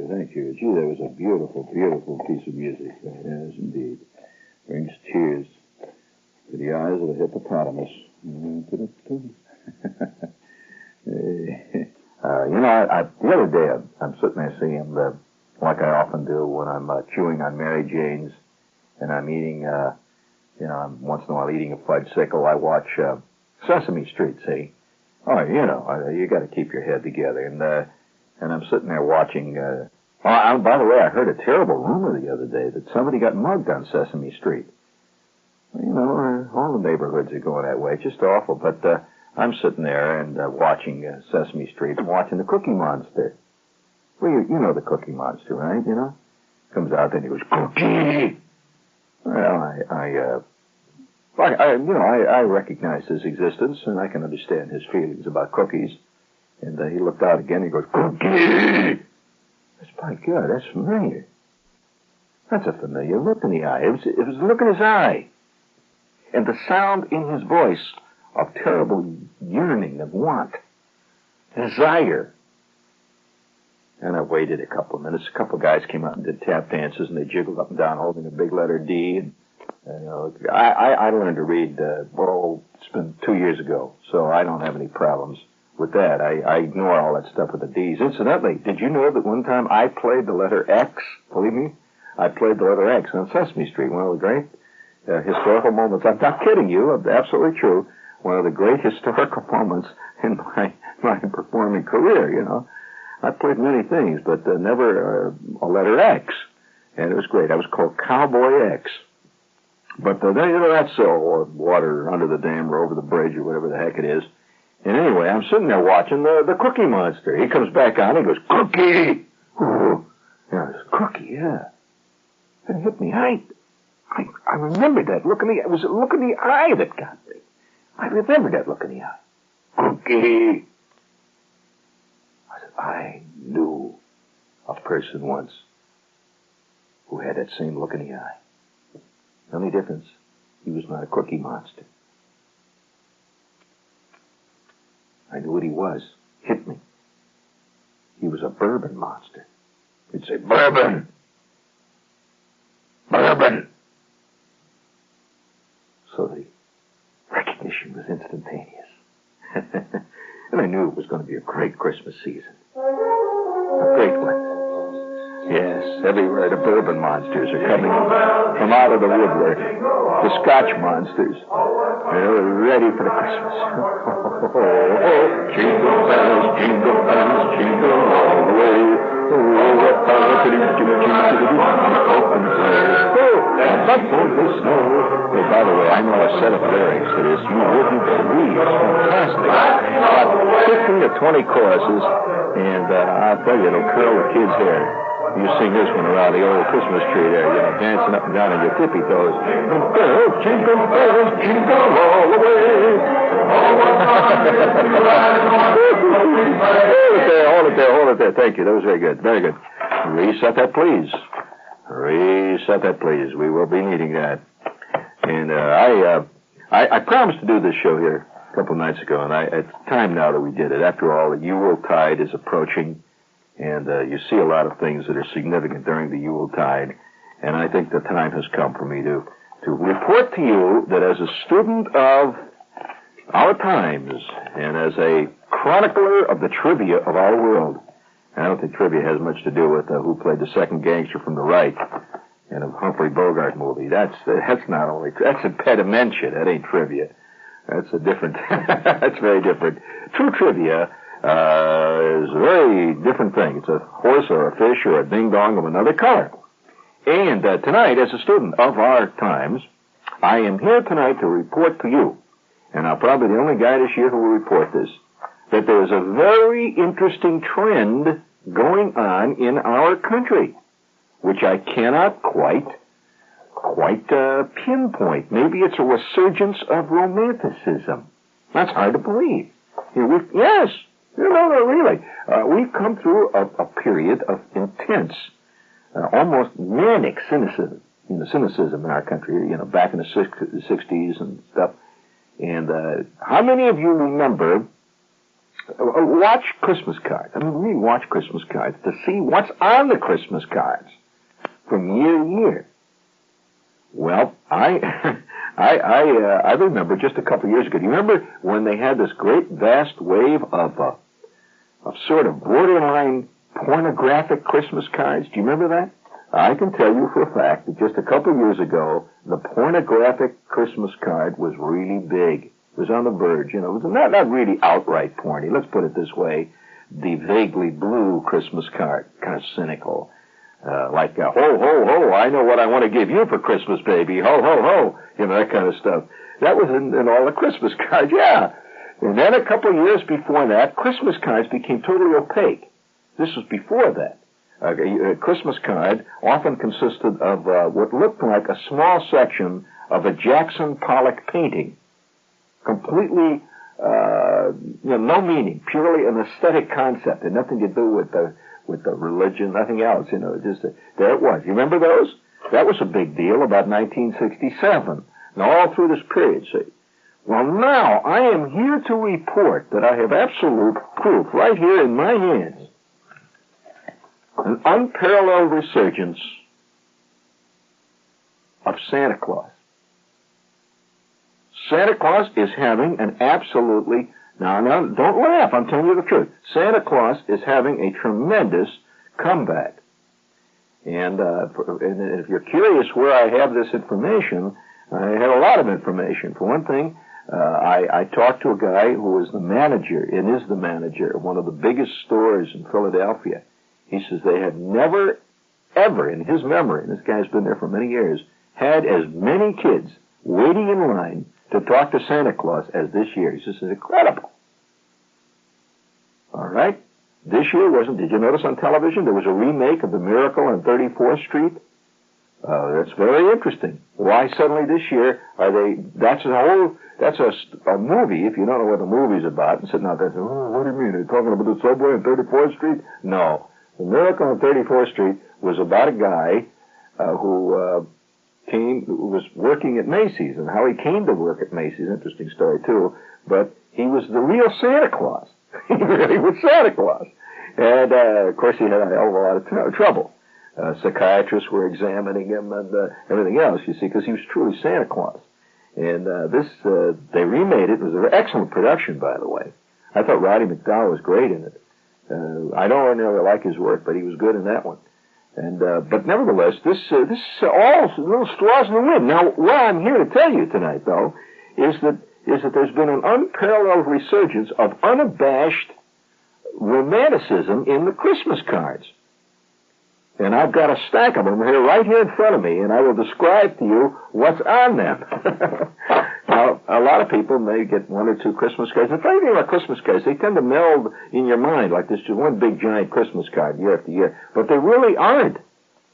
Thank you. Gee, that was a beautiful, beautiful piece of music. Yes, indeed. Brings tears to the eyes of a hippopotamus. The other day, I'm sitting there singing, like I often do when I'm chewing on Mary Jane's, and I'm eating, I'm once in a while eating a fudgesicle. I watch Sesame Street, see? Oh, you got to keep your head together. And I'm sitting there watching. By the way, I heard a terrible rumor the other day that somebody got mugged on Sesame Street. All the neighborhoods are going that way. It's just awful. But I'm sitting there and watching Sesame Street and watching the Cookie Monster. Well, you know the Cookie Monster, right? Comes out and he goes, Cookie! Well, I recognize his existence and I can understand his feelings about cookies. And he looked out again. He goes, Cookie! That's quite good. That's familiar. That's a familiar look in the eye. It was the look in his eye. And the sound in his voice of terrible yearning, of want, desire. And I waited a couple of minutes. A couple of guys came out and did tap dances, and they jiggled up and down holding a big letter D. And I learned to read, it's been 2 years ago, so I don't have any problems with that. I ignore all that stuff with the D's. Incidentally, did you know that one time I played the letter X? Believe me, I played the letter X on Sesame Street, one of the great historical moments. I'm not kidding you. Absolutely true. One of the great historical moments in my performing career, I played many things, but never a letter X. And it was great. I was called Cowboy X. But that's water under the dam or over the bridge or whatever the heck it is. And anyway, I'm sitting there watching the Cookie Monster. He comes back on, he goes, Cookie! Ooh. It's Cookie, yeah. It hit me. I remembered that look in the eye. It was a look in the eye that got me. I remembered that look in the eye. Cookie! I knew a person once who had that same look in the eye. The only difference, he was not a Cookie Monster. I knew what he was. Hit me. He was a bourbon monster. He'd say, Bourbon! Bourbon! So the recognition was instantaneous. And I knew it was going to be a great Christmas season. A great one. Yes, everywhere the bourbon monsters are coming from out of the woodwork. The Scotch monsters. They're ready for the Christmas. Jingle bells, jingle all the way. But for the snow. Hey, by the way, I know a set of lyrics to this you wouldn't believe. It's fantastic. About 15 to 20 choruses, and I'll tell you, it'll curl the kids' hair. You sing this one around the old Christmas tree there, dancing up and down on your tippy toes. Jingle bells, jingle all the way. Hold it there. Thank you. That was very good. Very good. Reset that, please. Reset that, please. We will be needing that. And I promised to do this show here a couple of nights ago, and it's time now that we did it. After all, the Yuletide is approaching. And you see a lot of things that are significant during the Yuletide. And I think the time has come for me to report to you that as a student of our times and as a chronicler of the trivia of our world, I don't think trivia has much to do with who played the second gangster from the right in a Humphrey Bogart movie. That's not only, that's impedimentia. That ain't trivia. That's a different, that's very different. True trivia is a very different thing. It's a horse or a fish or a ding-dong of another color. And tonight, as a student of our times, I am here tonight to report to you and I'm probably the only guy this year who will report this, that there's a very interesting trend going on in our country, which I cannot quite pinpoint. Maybe it's a resurgence of romanticism. That's hard to believe. Yes, really. We've come through a period of intense, almost manic cynicism. Cynicism in our country. Back in the 60s and stuff. And how many of you remember? Watch Christmas cards. Really watch Christmas cards to see what's on the Christmas cards from year to year. Well, I remember just a couple of years ago. Do you remember when they had this great vast wave of sort of borderline pornographic Christmas cards? Do you remember that? I can tell you for a fact that just a couple of years ago, the pornographic Christmas card was really big. It was on the verge. It was not really outright porny. Let's put it this way: the vaguely blue Christmas card, kind of cynical. Like, ho, ho, ho, I know what I want to give you for Christmas, baby. Ho, ho, ho. That kind of stuff. That was in all the Christmas cards, yeah. And then a couple of years before that, Christmas cards became totally opaque. This was before that. A Christmas card often consisted of what looked like a small section of a Jackson Pollock painting. Completely, no meaning, purely an aesthetic concept, and nothing to do with the religion, nothing else, just there it was. You remember those? That was a big deal about 1967, and all through this period, see. Well, now I am here to report that I have absolute proof right here in my hands. An unparalleled resurgence of Santa Claus. Santa Claus is having an absolutely, now, don't laugh, I'm telling you the truth. Santa Claus is having a tremendous comeback. And if you're curious where I have this information, I have a lot of information. For one thing, I talked to a guy who is the manager, and is the manager of one of the biggest stores in Philadelphia. He says they have never, ever in his memory, and this guy's been there for many years, had as many kids waiting in line to talk to Santa Claus as this year. He says it's incredible. All right? This year did you notice on television there was a remake of The Miracle on 34th Street? That's very interesting. Why suddenly this year that's a movie, if you don't know what the movie's about, and sitting out there saying, what do you mean, they're talking about the subway on 34th Street? No. The Miracle on 34th Street was about a guy who was working at Macy's, and how he came to work at Macy's, interesting story too, but he was the real Santa Claus. He really was Santa Claus. And, of course, he had a hell of a lot of trouble. Psychiatrists were examining him and everything else, you see, because he was truly Santa Claus. And they remade it. It was an excellent production, by the way. I thought Roddy McDarrah was great in it. I don't ordinarily like his work, but he was good in that one. And but nevertheless, this is all little straws in the wind. Now, what I'm here to tell you tonight, though, is that there's been an unparalleled resurgence of unabashed romanticism in the Christmas cards. And I've got a stack of them right here in front of me, and I will describe to you what's on them. Now, a lot of people may get one or two Christmas cards. The funny thing about Christmas cards, they tend to meld in your mind like this, just one big giant Christmas card year after year. But they really aren't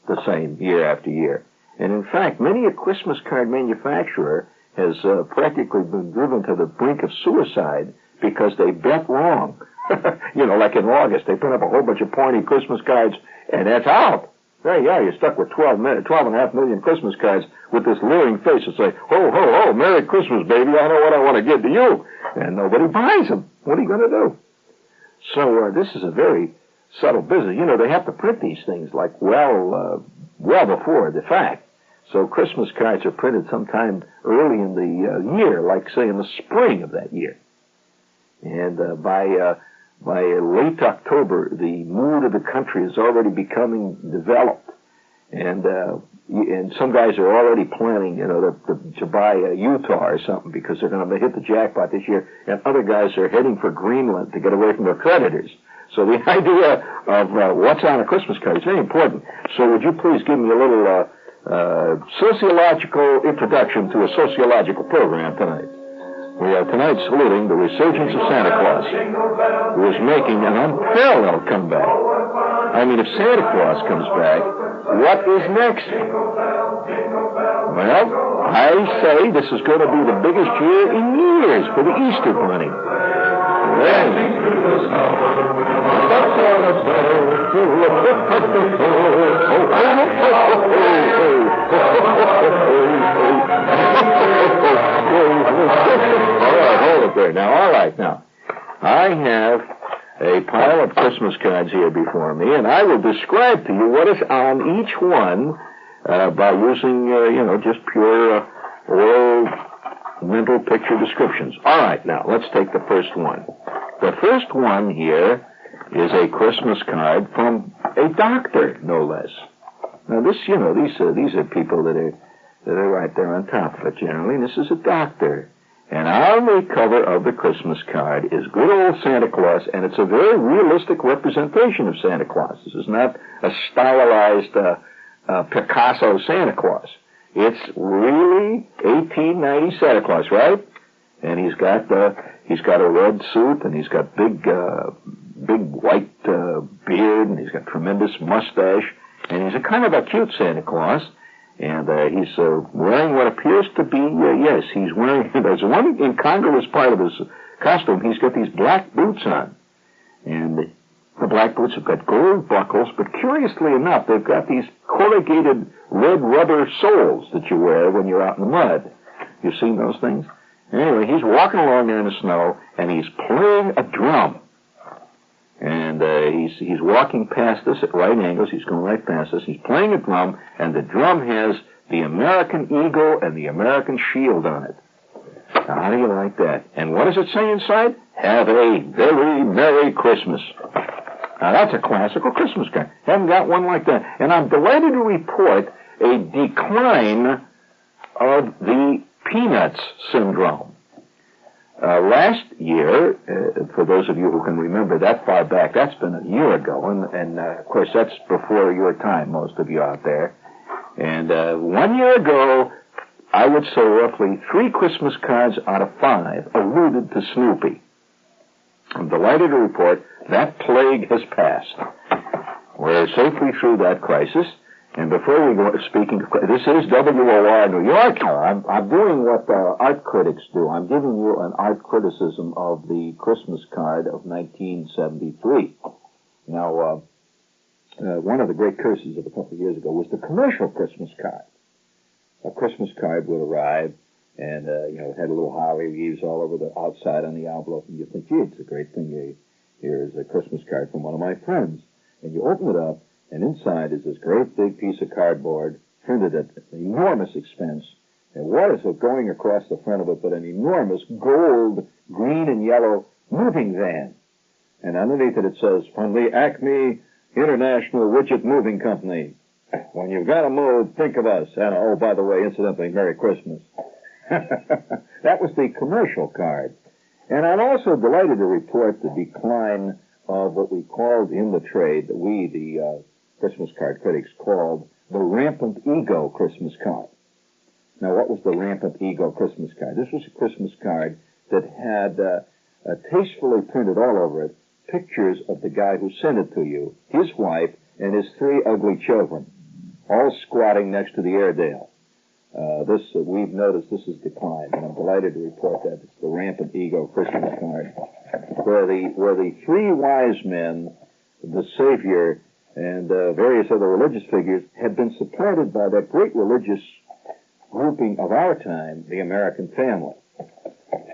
the same year after year. And in fact, many a Christmas card manufacturer has practically been driven to the brink of suicide because they bet wrong. Like in August, they put up a whole bunch of porny Christmas cards, and that's out. There you are, you're stuck with 12.5 million Christmas cards with this leering face that say, ho, ho, ho, Merry Christmas, baby, I know what I want to give to you. And nobody buys them. What are you going to do? So this is a very subtle business. They have to print these things like well before the fact. So Christmas cards are printed sometime early in the year, like, say, in the spring of that year. And by late October, the mood of the country is already becoming developed, and some guys are already planning, to buy Utah or something because they're going to hit the jackpot this year, and other guys are heading for Greenland to get away from their creditors. So the idea of what's on a Christmas card is very important. So would you please give me a little sociological introduction to a sociological program tonight? We are tonight saluting the resurgence of Santa Claus, who is making an unparalleled comeback. I mean, if Santa Claus comes back, what is next? Well, I say this is going to be the biggest year in years for the Easter Bunny. All right, now, I have a pile of Christmas cards here before me, and I will describe to you what is on each one by using, just pure oral mental picture descriptions. All right, now, let's take the first one. The first one here is a Christmas card from a doctor, no less. Now, this, these are people that are right there on top of it, generally. This is a doctor. And on the cover of the Christmas card is good old Santa Claus, and it's a very realistic representation of Santa Claus. This is not a stylized Picasso Santa Claus. It's really 1890 Santa Claus, right? And he's got a red suit, and he's got big white beard, and he's got tremendous mustache, and he's a kind of a cute Santa Claus. And he's wearing what appears to be, he's wearing, there's one incongruous part of his costume. He's got these black boots on. And the black boots have got gold buckles, but curiously enough, they've got these corrugated red rubber soles that you wear when you're out in the mud. You've seen those things? Anyway, he's walking along there in the snow, and he's playing a drum. And he's walking past us at right angles. He's going right past us. He's playing a drum, and the drum has the American eagle and the American shield on it. Now, how do you like that? And what does it say inside? Have a very Merry Christmas. Now, that's a classical Christmas card. Haven't got one like that. And I'm delighted to report a decline of the Peanuts syndrome. Last year, for those of you who can remember that far back, that's been a year ago, and of course that's before your time, most of you out there. And 1 year ago, I would say roughly 3 Christmas cards out of 5 alluded to Snoopy. I'm delighted to report that plague has passed. We're safely through that crisis. And before we go speaking, this is WOR New York. I'm doing what art critics do. I'm giving you an art criticism of the Christmas card of 1973. Now, one of the great curses of a couple of years ago was the commercial Christmas card. A Christmas card would arrive, and it had a little holly leaves all over the outside on the envelope, and you think, gee, it's a great thing. Here's a Christmas card from one of my friends. And you open it up, and inside is this great big piece of cardboard, printed at enormous expense. And what is it going across the front of it but an enormous gold, green, and yellow moving van? And underneath it says, from the Acme International Widget Moving Company. When you've got to move, think of us. And oh, by the way, incidentally, Merry Christmas. That was the commercial card. And I'm also delighted to report the decline of what we called in the trade, the Christmas card critics called the rampant ego Christmas card. Now, what was the rampant ego Christmas card? This was a Christmas card that had tastefully printed all over it pictures of the guy who sent it to you, his wife, and his 3 ugly children, all squatting next to the Airedale. We've noticed this has declined, and I'm delighted to report that it's the rampant ego Christmas card, where the 3 wise men, the Savior, and various other religious figures had been supplanted by that great religious grouping of our time, the American family.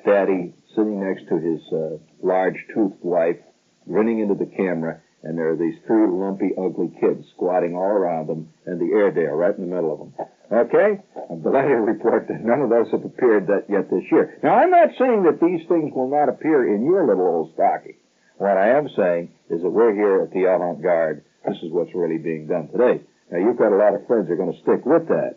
Daddy sitting next to his large-toothed wife, grinning into the camera, and there are these 3 lumpy, ugly kids squatting all around them, and the Airedale right in the middle of them. Okay? I'm delighted to report that none of those have appeared yet this year. Now, I'm not saying that these things will not appear in your little old stocking. What I am saying is that we're here at the Avant-Garde. This is what's really being done today. Now, you've got a lot of friends who are going to stick with that.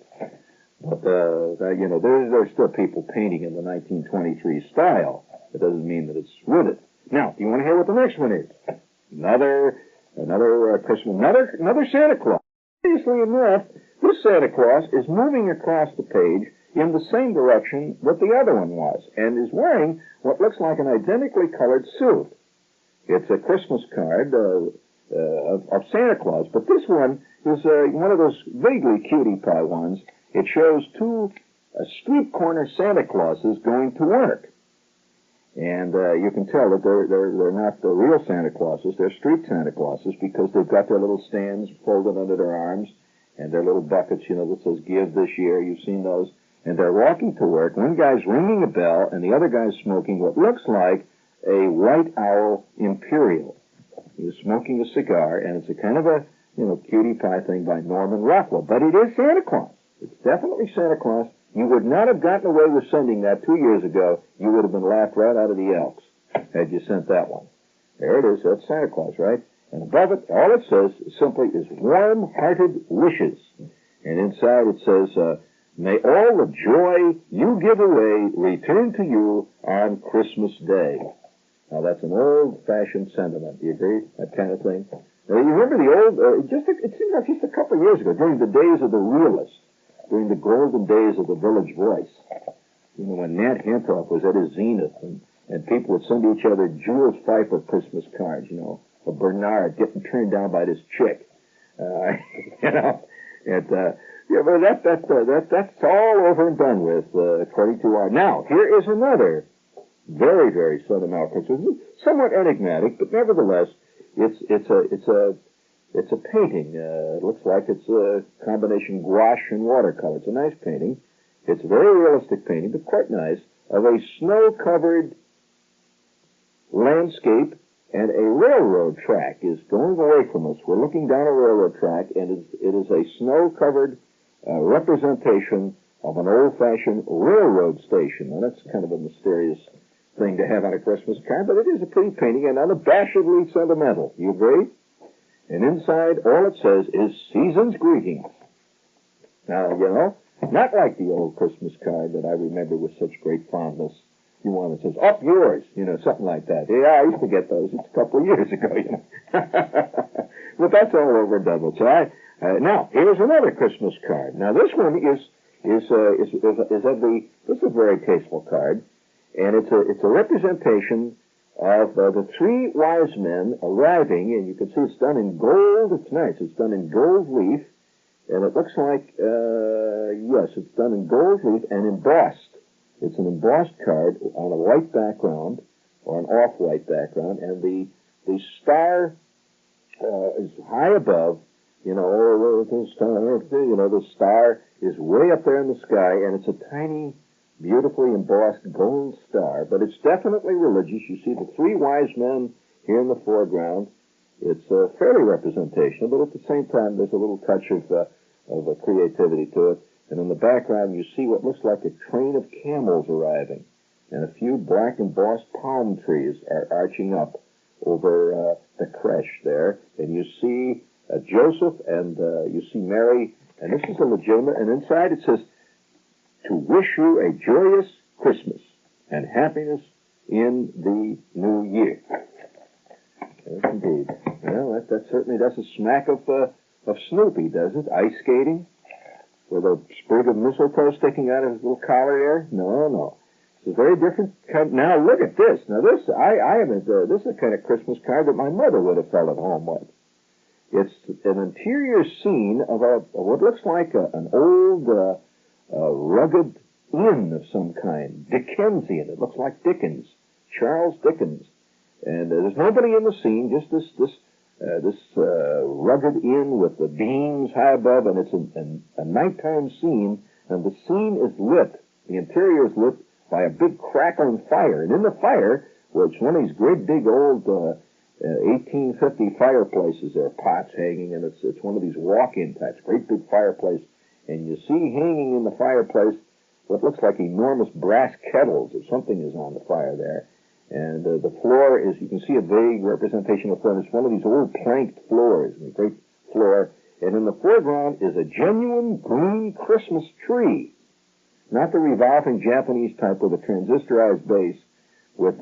But, there's still people painting in the 1923 style. It doesn't mean that it's with it. Now, do you want to hear what the next one is? Another Christmas, another Santa Claus. Seriously enough, this Santa Claus is moving across the page in the same direction that the other one was, and is wearing what looks like an identically colored suit. It's a Christmas card of Santa Claus, but this one is one of those vaguely cutie pie ones. It shows two street corner Santa Clauses going to work. And you can tell that they're not the real Santa Clauses, they're street Santa Clauses, because they've got their little stands folded under their arms, and their little buckets, that says give this year. You've seen those. And they're walking to work. One guy's ringing a bell, and the other guy's smoking what looks like a White Owl Imperial. He's smoking a cigar, and it's a kind of a, cutie pie thing by Norman Rockwell. But it is Santa Claus. It's definitely Santa Claus. You would not have gotten away with sending that 2 years ago. You would have been laughed right out of the Elks had you sent that one. There it is. That's Santa Claus, right? And above it, all it says simply is warm-hearted wishes. And inside it says, may all the joy you give away return to you on Christmas Day. Now, that's an old-fashioned sentiment. Do you agree? That kind of thing. Now, you remember the old, it seems like just a couple of years ago, during the days of the realists, during the golden days of the Village Voice, when Nat Hentoff was at his zenith, and people would send each other Jules Pfeiffer Christmas cards, or Bernard getting turned down by this chick. But that's all over and done with, according to our. Now, here is another very, very sentimental picture. Somewhat enigmatic, but nevertheless, it's a painting. It looks like it's a combination gouache and watercolor. It's a nice painting. It's a very realistic painting, but quite nice, of a snow-covered landscape, and a railroad track is going away from us. We're looking down a railroad track, and it is a snow-covered representation of an old-fashioned railroad station. Now, that's kind of a mysterious thing to have on a Christmas card, but it is a pretty painting and unabashedly sentimental. You agree? And inside, all it says is Season's Greetings. Now, not like the old Christmas card that I remember with such great fondness. You want that says, up yours, something like that. Yeah, I used to get those. It's a couple of years ago, But that's all over and done with. So now, here's another Christmas card. Now, this one is a very tasteful card, and it's a representation of the three wise men arriving, and you can see it's done in gold. It's nice. It's done in gold leaf, and it looks like, yes, it's done in gold leaf and embossed. It's an embossed card on a white background, or an off-white background, and the star is high above. The star is way up there in the sky, and it's a tiny, beautifully embossed gold star, but it's definitely religious. You see the three wise men here in the foreground. It's fairly representational, but at the same time, there's a little touch of creativity to it. And in the background, you see what looks like a train of camels arriving, and a few black embossed palm trees are arching up over the creche there. And you see Joseph, and you see Mary, and this is a legitimate, and inside it says, to wish you a joyous Christmas and happiness in the new year. Yes, indeed. Well, that certainly does a smack of Snoopy, does it? Ice skating with a sprig of mistletoe sticking out of his little collar there? No. It's a very different kind. Now, look at this. Now, this, I haven't, this is the kind of Christmas card that my mother would have felt at home with. It's an interior scene of what looks like an old, rugged inn of some kind. Dickensian. It looks like Dickens. Charles Dickens. And there's nobody in the scene, just this rugged inn with the beams high above, and it's a nighttime scene, and the scene is lit. The interior is lit by a big crackling fire, and in the fire, which one of these great big old 1850 fireplaces, there are pots hanging, and it's one of these walk-in types, great big fireplace, and you see hanging in the fireplace what looks like enormous brass kettles, or something is on the fire there. And the floor is, you can see a vague representation of the floor. It's one of these old planked floors, a great floor. And in the foreground is a genuine green Christmas tree. Not the revolving Japanese type with a transistorized base with,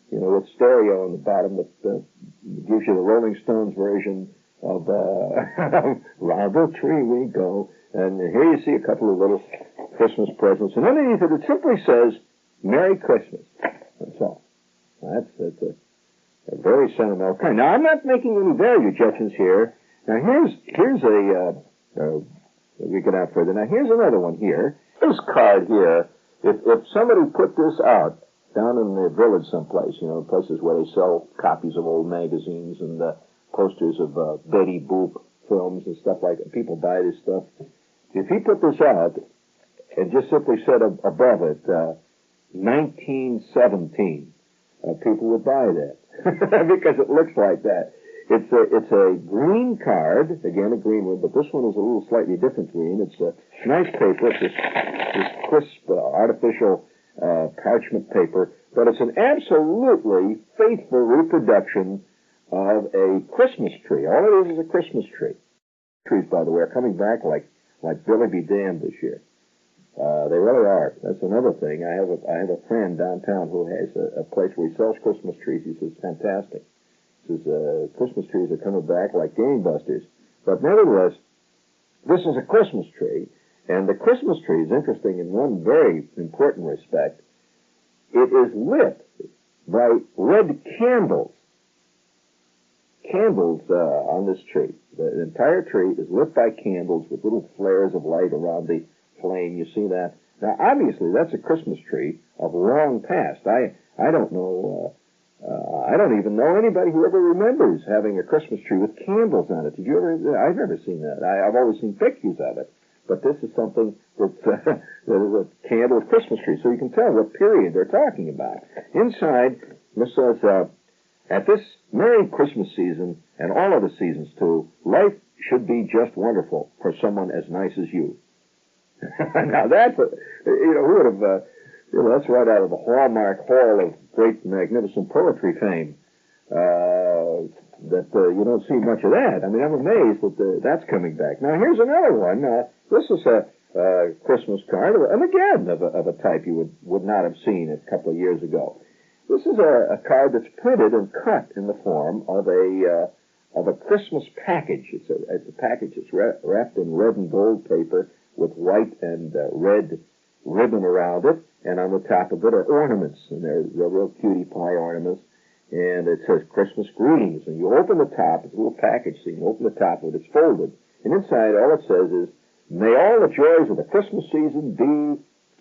with stereo on the bottom that gives you the Rolling Stones version of Round the Tree We Go. And here you see a couple of little Christmas presents. And underneath it, it simply says, Merry Christmas. That's all. That's a very sentimental kind. Now, I'm not making any value judgments here. Now, here's we get out further. Now, here's another one here. This card here, if somebody put this out down in the village someplace, places where they sell copies of old magazines and posters of Betty Boop films and stuff like that, people buy this stuff. If he put this out and just simply said above it, 1917, people would buy that because it looks like that. It's a green card, again a green one, but this one is a little slightly different green. It's a nice paper. It's this crisp artificial parchment paper, but it's an absolutely faithful reproduction of a Christmas tree. All it is a Christmas tree. Trees, by the way, are coming back like Billy be damned this year. They really are. That's another thing. I have a friend downtown who has a place where he sells Christmas trees. He says, fantastic. He says, Christmas trees are coming back like gangbusters. But nevertheless, this is a Christmas tree, and the Christmas tree is interesting in one very important respect. It is lit by red candles. Candles on this tree. The entire tree is lit by candles with little flares of light around the flame. You see that? Now, obviously, that's a Christmas tree of long past. I don't know. I don't even know anybody who ever remembers having a Christmas tree with candles on it. Did you ever? I've never seen that. I've always seen pictures of it. But this is something that is a candle Christmas tree, so you can tell what period they're talking about. Inside, this says, at this Merry Christmas season, and all of the seasons too, life should be just wonderful for someone as nice as you. Now that's, who would have, that's right out of the Hallmark Hall of Great Magnificent Poetry fame. You don't see much of that. I mean, I'm amazed that that's coming back. Now, here's another one. This is a Christmas card, and again, of a type you would not have seen a couple of years ago. This is a card that's printed and cut in the form of a Christmas package. It's a package that's wrapped in red and gold paper with white and red ribbon around it, and on the top of it are ornaments, and they're real cutie pie ornaments. And it says Christmas greetings. And you open the top, it's a little package, so you can open the top of it, it's folded. And inside, all it says is, may all the joys of the Christmas season be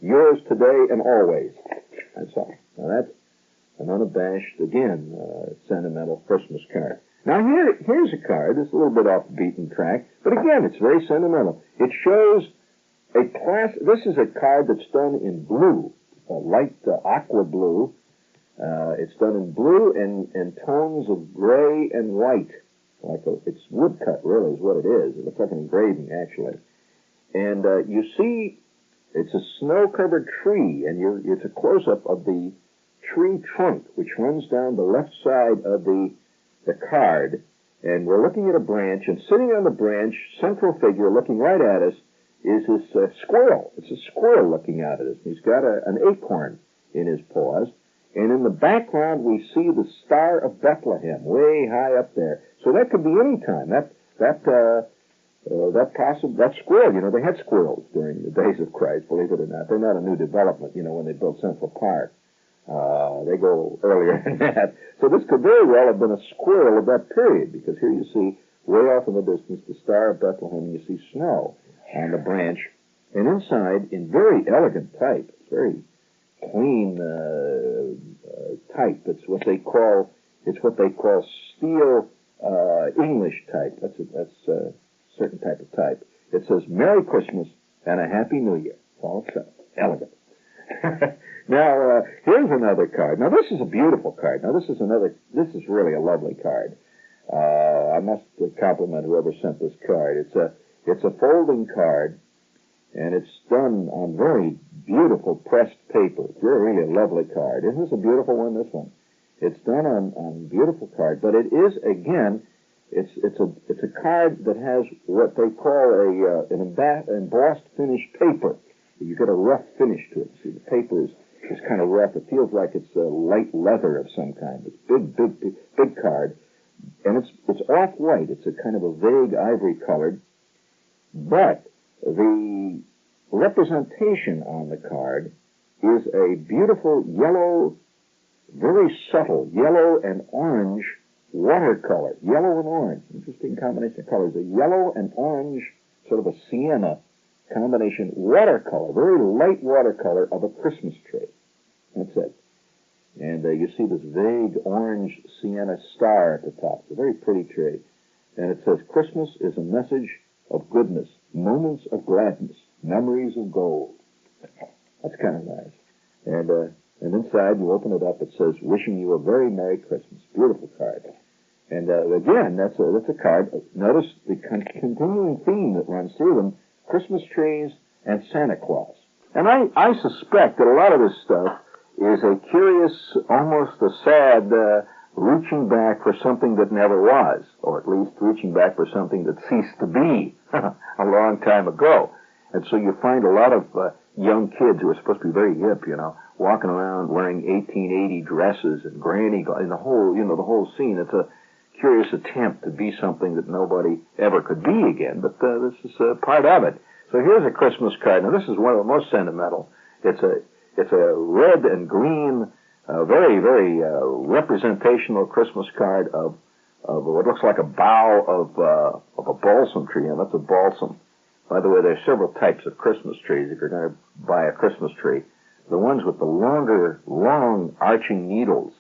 yours today and always. That's all. Now that's an unabashed, again, sentimental Christmas card. Now here's a card that's a little bit off the beaten track, but again, it's very sentimental. It shows this is a card that's done in blue, a light aqua blue. It's done in blue and tones of gray and white. It's woodcut, really, is what it is. It looks like an engraving, actually. And you see, it's a snow-covered tree, and it's a close-up of the tree trunk, which runs down the left side of the card. And we're looking at a branch, and sitting on the branch, central figure looking right at us, is this squirrel. It's a squirrel looking out at us. He's got an acorn in his paws. And in the background, we see the Star of Bethlehem way high up there. So that could be any time. That squirrel, they had squirrels during the days of Christ, believe it or not. They're not a new development, when they built Central Park. They go earlier than that. So this could very well have been a squirrel of that period, because here you see, way off in the distance, the Star of Bethlehem, and you see snow on the branch. And inside, in very elegant type, it's very clean type. It's what they call steel English type. That's a certain type of type. It says Merry Christmas and a Happy New Year. All set. Elegant. Now here's another card. Now this is a beautiful card. Now this is really a lovely card. I must compliment whoever sent this card. It's a folding card. And it's done on very beautiful pressed paper. It's really a lovely card. Isn't this a beautiful one, this one? It's done on beautiful card, but it is, again, it's a card that has what they call an embossed finished paper. You get a rough finish to it. See, the paper is kind of rough. It feels like it's light leather of some kind. It's big card. And it's off-white. It's a kind of a vague ivory colored, but the representation on the card is a beautiful yellow, very subtle yellow and orange watercolor. Yellow and orange. Interesting combination of colors. A yellow and orange, sort of a sienna combination watercolor, very light watercolor of a Christmas tree. That's it. And you see this vague orange sienna star at the top. It's a very pretty tree. And it says, Christmas is a message of goodness, moments of gladness, memories of gold. That's kind of nice. And inside, you open it up, it says, wishing you a very Merry Christmas. Beautiful card. And again, that's a card. Notice the continuing theme that runs through them, Christmas trees and Santa Claus. And I suspect that a lot of this stuff is a curious, almost a sad, reaching back for something that never was, or at least reaching back for something that ceased to be a long time ago. And so you find a lot of young kids who are supposed to be very hip, walking around wearing 1880 dresses and granny, and the whole scene. It's a curious attempt to be something that nobody ever could be again, but this is part of it. So here's a Christmas card. Now this is one of the most sentimental. It's a red and green, very, very representational Christmas card of what looks like a bough of a balsam tree, and that's a balsam. By the way, there are several types of Christmas trees if you're going to buy a Christmas tree. The ones with the longer, long arching needles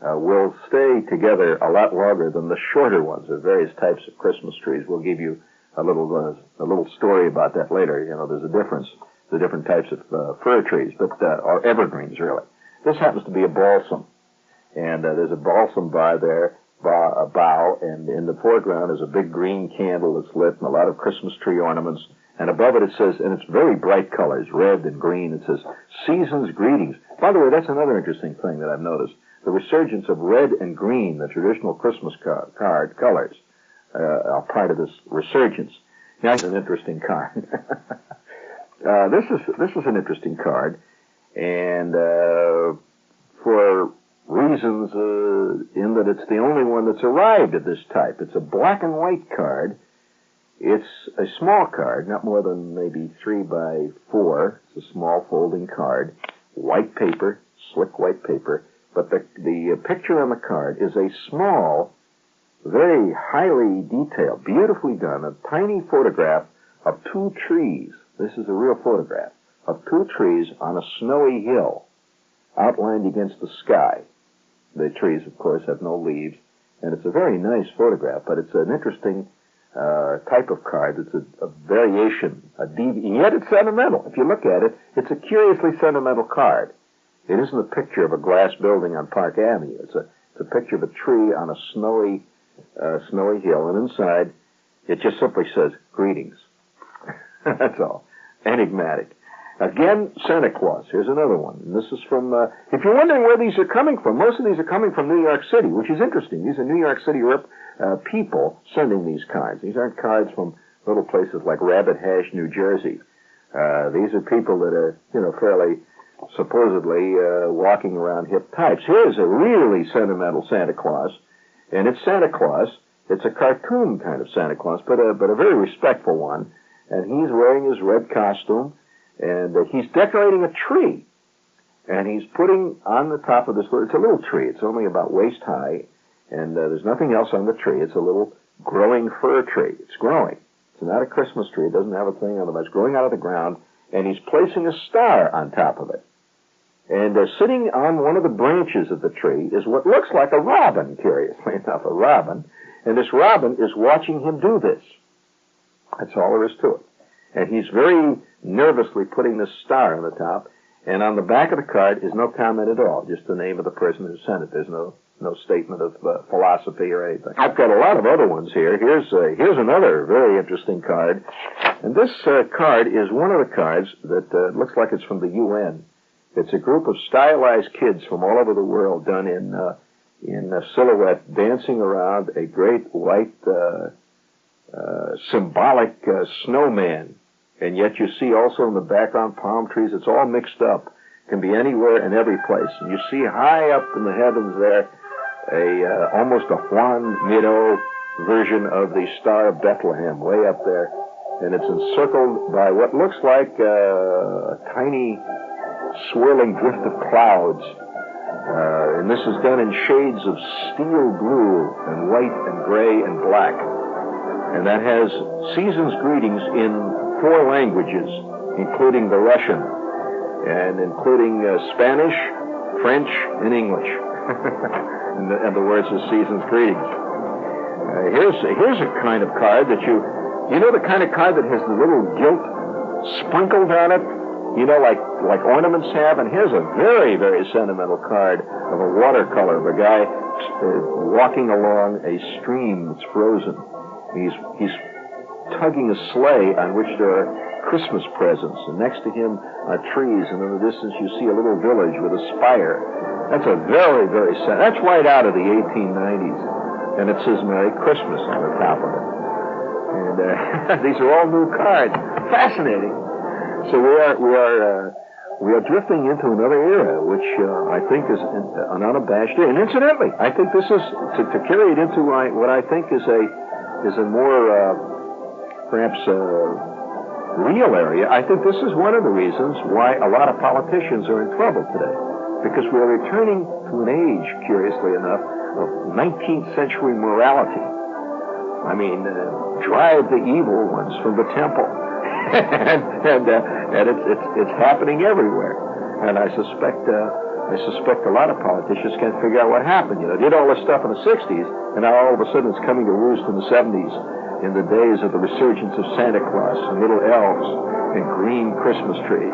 will stay together a lot longer than the shorter ones. There are various types of Christmas trees. We'll give you a little story about that later. There's a difference. The different types of fir trees, or evergreens, really. This happens to be a balsam, and there's a balsam by there, a bough, and in the foreground is a big green candle that's lit and a lot of Christmas tree ornaments, and above it says, and it's very bright colors, red and green, it says, Season's Greetings. By the way, that's another interesting thing that I've noticed. The resurgence of red and green, the traditional Christmas card colors, are part of this resurgence. Now, it's an interesting card. This is an interesting card, and for reasons in that it's the only one that's arrived at this type. It's a black and white card. It's a small card, not more than maybe 3 by 4. It's a small folding card, white paper, slick white paper. But the picture on the card is a small, very highly detailed, beautifully done, a tiny photograph of 2 trees. This is a real photograph of 2 trees on a snowy hill outlined against the sky. The trees, of course, have no leaves, and it's a very nice photograph, but it's an interesting type of card. It's a variation, yet it's sentimental. If you look at it, it's a curiously sentimental card. It isn't a picture of a glass building on Park Avenue. It's a picture of a tree on a snowy hill, and inside it just simply says, Greetings. That's all. Enigmatic. Again, Santa Claus. Here's another one. And this is from, if you're wondering where these are coming from, most of these are coming from New York City, which is interesting. These are New York City people sending these cards. These aren't cards from little places like Rabbit Hash, New Jersey. These are people that are, fairly supposedly walking around hip types. Here's a really sentimental Santa Claus, and it's Santa Claus. It's a cartoon kind of Santa Claus, but a very respectful one. And he's wearing his red costume, and he's decorating a tree. And he's putting on the top of this, it's a little tree. It's only about waist high, and there's nothing else on the tree. It's a little growing fir tree. It's growing. It's not a Christmas tree. It doesn't have a thing on it. It's growing out of the ground, and he's placing a star on top of it. And sitting on one of the branches of the tree is what looks like a robin, curiously enough, a robin. And this robin is watching him do this. That's all there is to it. And he's very nervously putting this star on the top. And on the back of the card is no comment at all, just the name of the person who sent it. There's no statement of philosophy or anything. I've got a lot of other ones here. Here's another very interesting card. And this card is one of the cards that looks like it's from the UN. It's a group of stylized kids from all over the world done in silhouette, dancing around a great white symbolic snowman. And yet you see also in the background palm trees. It's all mixed up. Can be anywhere and every place. And you see high up in the heavens there almost a Juan Miró version of the Star of Bethlehem, way up there. and it's encircled by what looks like a tiny swirling drift of clouds. And this is done in shades of steel blue and white and gray and black. And that has season's greetings in 4 languages, including the Russian, and including Spanish, French, and English. and the words are season's greetings. Here's a kind of card that you know the kind of card that has the little gilt sprinkled on it, like ornaments have. And here's a very, very sentimental card of a watercolor of a guy walking along a stream that's frozen. He's tugging a sleigh on which there are Christmas presents, and next to him are trees, and in the distance you see a little village with a spire. That's a very, very that's right out of the 1890s, and it says Merry Christmas on the top of it. And these are all new cards. Fascinating. So we are drifting into another era, which I think is an unabashed era. And incidentally, I think this is to carry it into what I think is a more perhaps real area. I think this is one of the reasons why a lot of politicians are in trouble today, because we are returning to an age, curiously enough, of 19th century morality. I mean, drive the evil ones from the temple. and it's happening everywhere. And I suspect a lot of politicians can't figure out what happened. Did all this stuff in the 60s, and now all of a sudden it's coming to roost in the 70s, in the days of the resurgence of Santa Claus and little elves and green Christmas trees.